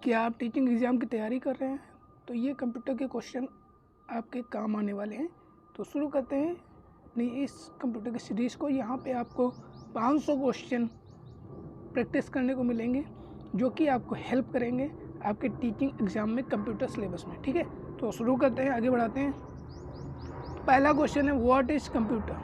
क्या आप teaching exam की तैयारी कर रहे हैं? तो ये कंप्यूटर के क्वेश्चन आपके काम आने वाले हैं। तो शुरू करते हैं अपनी इस कंप्यूटर की सीरीज़ को। यहाँ पे आपको 500 क्वेश्चन प्रैक्टिस करने को मिलेंगे जो कि आपको हेल्प करेंगे आपके टीचिंग एग्ज़ाम में कंप्यूटर सिलेबस में। ठीक है, तो शुरू करते हैं, आगे बढ़ाते हैं। पहला क्वेश्चन है what is computer.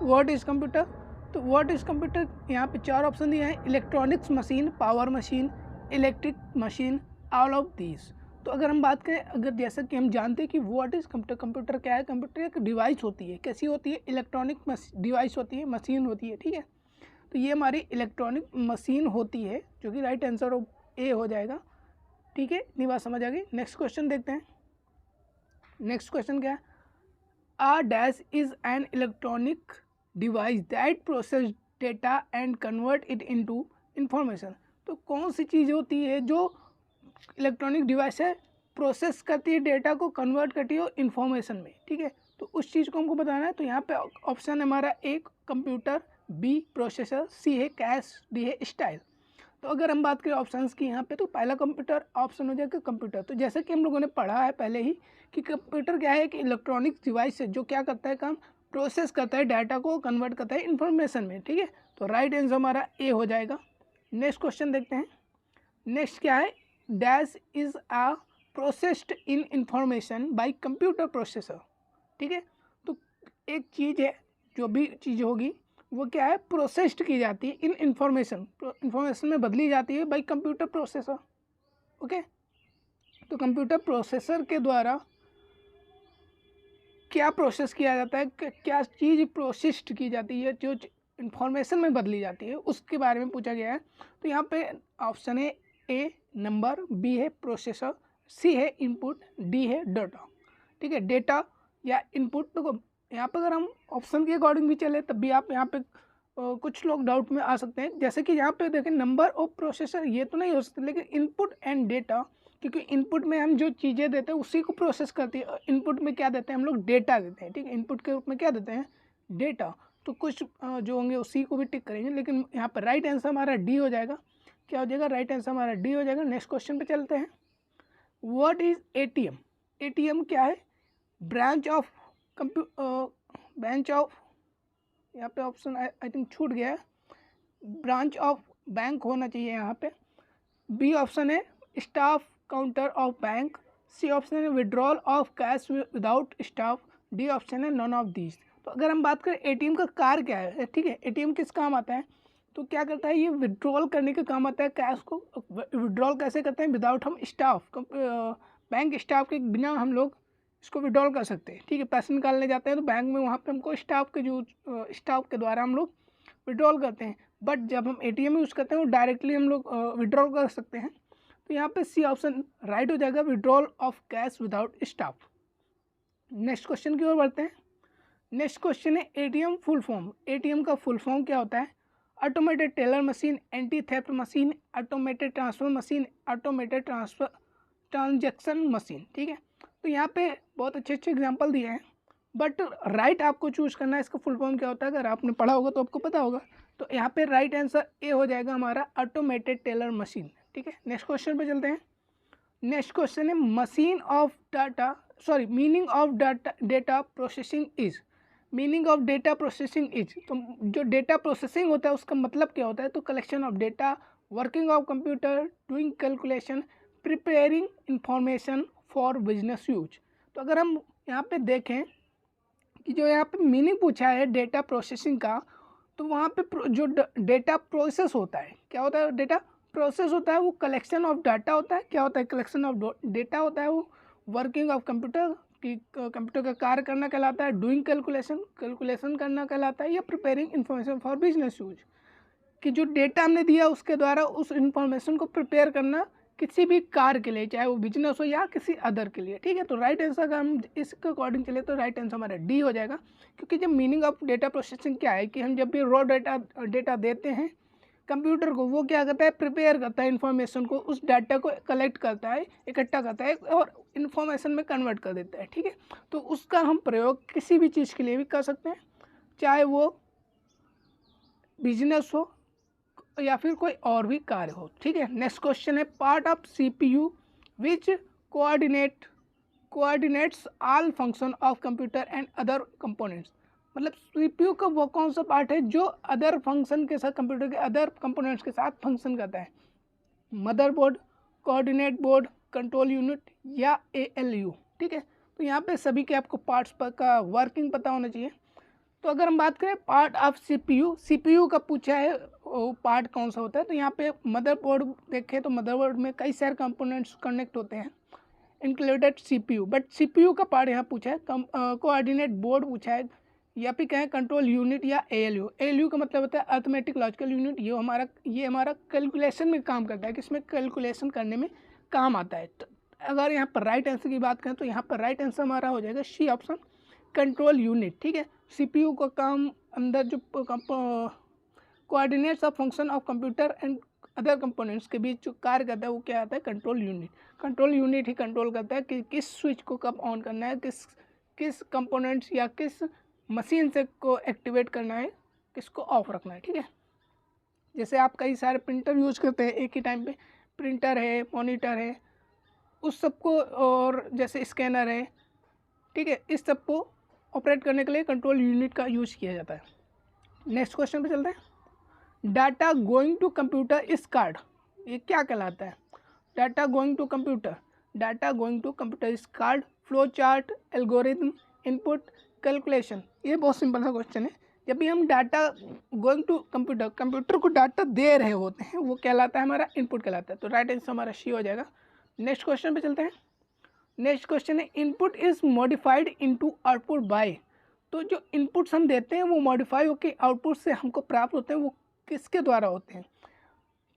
What is computer, तो व्हाट इज़ कंप्यूटर, यहाँ पे 4 ऑप्शन दिए हैं: electronics machine, power machine, electric machine, all of these. तो अगर हम बात करें, अगर जैसा कि हम जानते हैं कि व्हाट इज़ कंप्यूटर, कंप्यूटर क्या है? कंप्यूटर एक डिवाइस होती है। कैसी होती है? इलेक्ट्रॉनिक डिवाइस होती है, मशीन होती है। ठीक है, तो ये हमारी इलेक्ट्रॉनिक मशीन होती है, जो कि राइट आंसर ए हो जाएगा। ठीक है, इतनी बात समझ आ गई। नेक्स्ट क्वेश्चन देखते हैं। नेक्स्ट क्वेश्चन क्या है? A dash is an electronic device that process data and convert it into information। तो कौन सी चीज़ होती है जो इलेक्ट्रॉनिक डिवाइस है, प्रोसेस करती है डेटा को, कन्वर्ट करती है इंफॉर्मेशन में। ठीक है, तो उस चीज़ को हमको बताना है। तो यहाँ पे ऑप्शन है हमारा ए कंप्यूटर, बी प्रोसेसर, सी है कैश, डी है स्टाइल। तो अगर हम बात करें ऑप्शंस की यहाँ पे, तो पहला कंप्यूटर ऑप्शन हो जाएगा कंप्यूटर। तो जैसे कि हम लोगों ने पढ़ा है पहले ही कि कंप्यूटर क्या है कि इलेक्ट्रॉनिक डिवाइस है जो क्या करता है काम, प्रोसेस करता है डाटा को, कन्वर्ट करता है इन्फॉर्मेशन में। ठीक है, तो राइट आंसर हमारा ए हो जाएगा। नेक्स्ट क्वेश्चन देखते हैं। नेक्स्ट क्या है? Dash is a processed in information by computer processor. ठीक है, तो एक चीज़ है, जो भी चीज़ होगी वो क्या है? प्रोसेस्ड की जाती है इन इंफॉर्मेशन में बदली जाती है बाई कंप्यूटर प्रोसेसर। ओके, तो कंप्यूटर प्रोसेसर के द्वारा क्या प्रोसेस किया जाता है, क्या चीज़ प्रोसेस्ड की जाती है जो इंफॉर्मेशन में बदली जाती है, उसके बारे में पूछा गया है। तो यहाँ पे ऑप्शन है ए नंबर, बी है प्रोसेसर, सी है इनपुट, डी है डाटा। ठीक है, डेटा या इनपुट। तो यहाँ पे अगर हम ऑप्शन के अकॉर्डिंग भी चले तब भी आप यहाँ पे कुछ लोग डाउट में आ सकते हैं। जैसे कि यहाँ पे देखें नंबर और प्रोसेसर ये तो नहीं हो सकते, लेकिन इनपुट एंड डेटा, क्योंकि इनपुट में हम जो चीज़ें देते हैं उसी को प्रोसेस करती है। इनपुट में क्या देते हैं हम लोग? डेटा देते हैं। ठीक है, इनपुट के रूप में क्या देते हैं? डेटा। तो कुछ जो होंगे उसी को भी टिक करेंगे, लेकिन यहाँ पर राइट आंसर हमारा डी हो जाएगा। क्या हो जाएगा? राइट आंसर हमारा डी हो जाएगा। नेक्स्ट क्वेश्चन पे चलते हैं। What is ATM? एटीएम क्या है? ब्रांच ऑफ यहाँ पे ऑप्शन आई थिंक छूट गया है, ब्रांच ऑफ बैंक होना चाहिए यहाँ पे। बी ऑप्शन है staff counter of bank, C option है withdrawal of cash without staff, D option है नॉन ऑफ दीज। तो अगर हम बात करें एटीएम का कार्य क्या है, ठीक है, एटीएम किस काम आता है? तो क्या करता है? ये विड्रॉल करने का काम आता है। कैश को विड्रॉल कैसे करते हैं? विदाउट हम स्टाफ, बैंक स्टाफ के बिना हम लोग इसको विड्रॉल कर सकते हैं। ठीक है, पैसे निकालने जाते हैं तो बैंक में वहाँ पे हमको स्टाफ के द्वारा हम लोग विड्रॉल करते हैं। बट जब हम एटीएम यूज़ करते हैं वो डायरेक्टली हम लोग विड्रॉल कर सकते हैं। तो यहाँ पे सी ऑप्शन राइट हो जाएगा, withdrawal of cash without staff. Next question की ओर बढ़ते हैं। नेक्स्ट क्वेश्चन है एटीएम फुल फॉर्म। एटीएम का फुल फॉर्म क्या होता है? Automated teller machine, anti theft machine, automated transfer machine, automated transaction machine. ठीक है, तो यहाँ पे बहुत अच्छे अच्छे एग्जांपल दिए हैं, बट राइट आपको चूज करना है इसका फुल फॉर्म क्या होता है। अगर आपने पढ़ा होगा तो आपको पता होगा। तो यहाँ पे राइट आंसर ए हो जाएगा हमारा, ऑटोमेटेड टेलर मशीन। ठीक है, नेक्स्ट क्वेश्चन पे चलते हैं। नेक्स्ट क्वेश्चन है machine of data, sorry meaning of data processing is. Meaning of data processing is, तो जो डेटा प्रोसेसिंग होता है उसका मतलब क्या होता है? तो collection of data, working of computer, doing calculation, preparing information for business use. तो अगर हम यहाँ पे देखें कि जो यहाँ पे मीनिंग पूछा है डेटा प्रोसेसिंग का, तो वहाँ पे जो डेटा प्रोसेस होता है, क्या होता है? डेटा प्रोसेस होता है वो कलेक्शन ऑफ डाटा होता है। क्या होता है? कलेक्शन ऑफ डेटा होता है। वो वर्किंग ऑफ कंप्यूटर की, कंप्यूटर का कार्य करना कहलाता है। डूइंग कैलकुलेशन करना कहलाता है, या preparing information for business use, कि जो डेटा हमने दिया उसके द्वारा उस इंफॉर्मेशन को प्रिपेयर करना किसी भी कार्य के लिए, चाहे वो बिजनेस हो या किसी अदर के लिए। ठीक है, तो राइट आंसर अगर हम इसके अकॉर्डिंग चले तो राइट आंसर हमारा डी हो जाएगा। क्योंकि जब मीनिंग ऑफ डेटा प्रोसेसिंग क्या है कि हम जब भी रॉ डेटा देते हैं कंप्यूटर को, वो क्या करता है? प्रिपेयर करता है इन्फॉर्मेशन को, उस डाटा को कलेक्ट करता है, इकट्ठा करता है और इन्फॉर्मेशन में कन्वर्ट कर देता है। ठीक है, तो उसका हम प्रयोग किसी भी चीज़ के लिए भी कर सकते हैं, चाहे वो बिजनेस हो, या फिर कोई और भी कार्य हो, ठीक है। नेक्स्ट क्वेश्चन है part of CPU which coordinates all function of computer and other components. मतलब CPU का वो कौन सा पार्ट है जो अदर फंक्शन के साथ, कंप्यूटर के अदर कंपोनेंट्स के साथ फंक्शन करता है। Motherboard, coordinate board, control unit या ALU, ठीक है। तो यहाँ पे सभी के आपको पार्ट्स का वर्किंग पता होना चाहिए। तो अगर हम बात करें पार्ट ऑफ CPU का पूछा है वो पार्ट कौन सा होता है, तो यहाँ पे मदरबोर्ड देखें तो मदरबोर्ड में कई सारे कंपोनेंट्स कनेक्ट होते हैं इंक्लूडेड CPU, बट CPU का पार्ट यहाँ पूछा है। कोऑर्डिनेट बोर्ड पूछा है, या फिर कहें कंट्रोल यूनिट या ALU का मतलब होता है अर्थमेटिक लॉजिकल यूनिट। ये हमारा कैलकुलेशन में काम करता है, किसमें कैलकुलेशन करने में काम आता है। तो अगर यहाँ पर राइट आंसर की बात करें तो यहाँ पर राइट आंसर हमारा हो जाएगा C ऑप्शन, कंट्रोल यूनिट, ठीक है। CPU का काम अंदर जो coordinates of function of computer and other components के बीच जो कार्य करता है वो क्या आता है, कंट्रोल यूनिट। कंट्रोल यूनिट ही कंट्रोल करता है कि किस स्विच को कब ऑन करना है, किस कंपोनेंट्स या किस मशीन से को एक्टिवेट करना है, किसको ऑफ रखना है, ठीक है। जैसे आप कई सारे प्रिंटर यूज करते हैं एक ही टाइम पे, प्रिंटर है, मॉनिटर है, उस सबको, और जैसे स्कैनर है, ठीक है, इस सब को ऑपरेट करने के लिए कंट्रोल यूनिट का यूज किया जाता है। नेक्स्ट क्वेश्चन पे चलते हैं। डाटा गोइंग टू कंप्यूटर इस कार्ड, ये क्या कहलाता है। डाटा गोइंग टू कंप्यूटर इस card, flow chart, algorithm, input, calculation. ये बहुत सिंपल सा क्वेश्चन है। जब भी हम डाटा गोइंग टू कंप्यूटर को डाटा दे रहे होते हैं वो कहलाता है हमारा इनपुट कहलाता है। तो राइट आंसर हमारा C हो जाएगा। नेक्स्ट क्वेश्चन पे चलते हैं। नेक्स्ट क्वेश्चन है input is modified into output by. तो जो इनपुट्स हम देते हैं वो मॉडिफाई होकर आउटपुट से हमको प्राप्त होते हैं, वो किसके द्वारा होते हैं।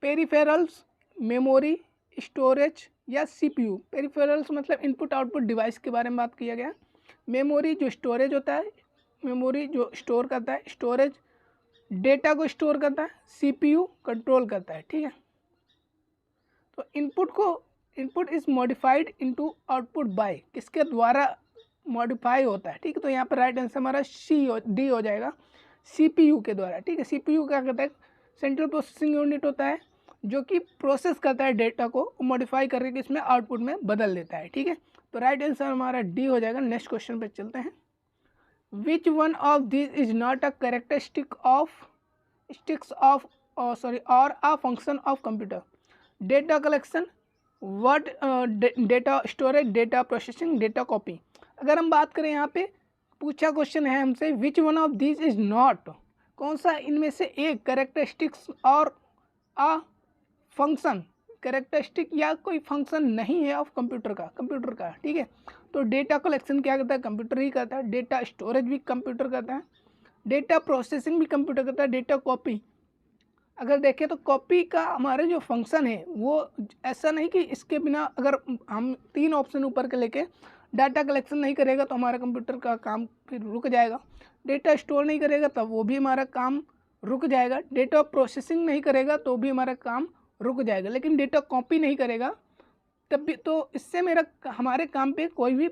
पेरिफेरल्स, मेमोरी, स्टोरेज या CPU। पेरिफेरल्स मतलब इनपुट आउटपुट डिवाइस के बारे में बात किया गया। मेमोरी जो स्टोरेज होता है, मेमोरी जो स्टोर करता है, स्टोरेज डेटा को स्टोर करता है, CPU कंट्रोल करता है, ठीक है। तो input is modified into output by, किसके द्वारा मॉडिफाई होता है, ठीक है। तो यहाँ पर राइट आंसर हमारा D हो जाएगा, CPU के द्वारा, ठीक है। CPU क्या करता है, सेंट्रल प्रोसेसिंग यूनिट होता है जो कि प्रोसेस करता है डेटा को, मॉडिफाई करके इसमें आउटपुट में बदल देता है, ठीक है। तो राइट आंसर हमारा D हो जाएगा। नेक्स्ट क्वेश्चन पे चलते हैं। Which one of this is not a characteristic of और a function of computer. Data collection, word data storage, data processing, data copy. अगर हम बात करें, यहाँ पे पूछा क्वेश्चन है हमसे विच one of this is not, कौन सा इनमें से एक कैरेक्टरिस्टिक्स और अ फंक्शन, कैरेक्टरिस्टिक या कोई फंक्शन नहीं है ऑफ कंप्यूटर का, ठीक है। तो डेटा कलेक्शन क्या करता है, कंप्यूटर ही करता है। डेटा स्टोरेज भी कंप्यूटर करता है, डेटा प्रोसेसिंग भी कंप्यूटर करता है। डेटा कॉपी अगर देखें तो कॉपी का हमारे जो फंक्शन है वो ऐसा नहीं कि इसके बिना, अगर हम 3 ऑप्शन ऊपर के लेके डाटा कलेक्शन नहीं करेगा तो हमारा कंप्यूटर का काम फिर रुक जाएगा। डेटा स्टोर नहीं करेगा तब वो भी हमारा काम रुक जाएगा। डेटा प्रोसेसिंग नहीं करेगा तो भी हमारा काम रुक जाएगा। लेकिन डेटा कॉपी नहीं करेगा तब भी, तो इससे हमारे काम पे कोई भी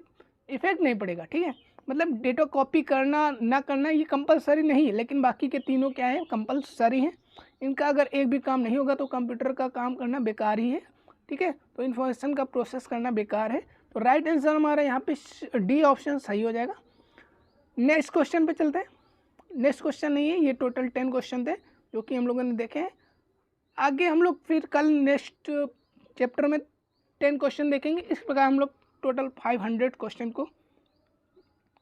इफेक्ट नहीं पड़ेगा, ठीक है। मतलब डेटा कॉपी करना ना करना ये कंपलसरी नहीं है, लेकिन बाकी के तीनों क्या है, कंपलसरी हैं। इनका अगर एक भी काम नहीं होगा तो कंप्यूटर का काम करना बेकार ही है, ठीक है। तो इन्फॉर्मेशन का प्रोसेस करना बेकार है। तो राइट आंसर हमारा यहाँ पे D ऑप्शन सही हो जाएगा। नेक्स्ट क्वेश्चन पे चलते हैं। नेक्स्ट क्वेश्चन नहीं है, ये टोटल 10 क्वेश्चन थे जो कि हम लोगों ने देखे हैं। आगे हम लोग फिर कल नेक्स्ट चैप्टर में 10 क्वेश्चन देखेंगे। इस प्रकार हम लोग टोटल 500 क्वेश्चन को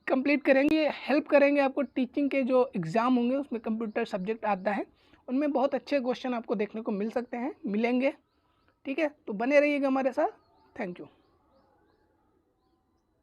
कंप्लीट करेंगे। ये हेल्प करेंगे आपको टीचिंग के जो एग्ज़ाम होंगे उसमें कंप्यूटर सब्जेक्ट आता है, उनमें बहुत अच्छे क्वेश्चन आपको देखने को मिलेंगे, ठीक है। तो बने रहिएगा हमारे साथ। Thank you.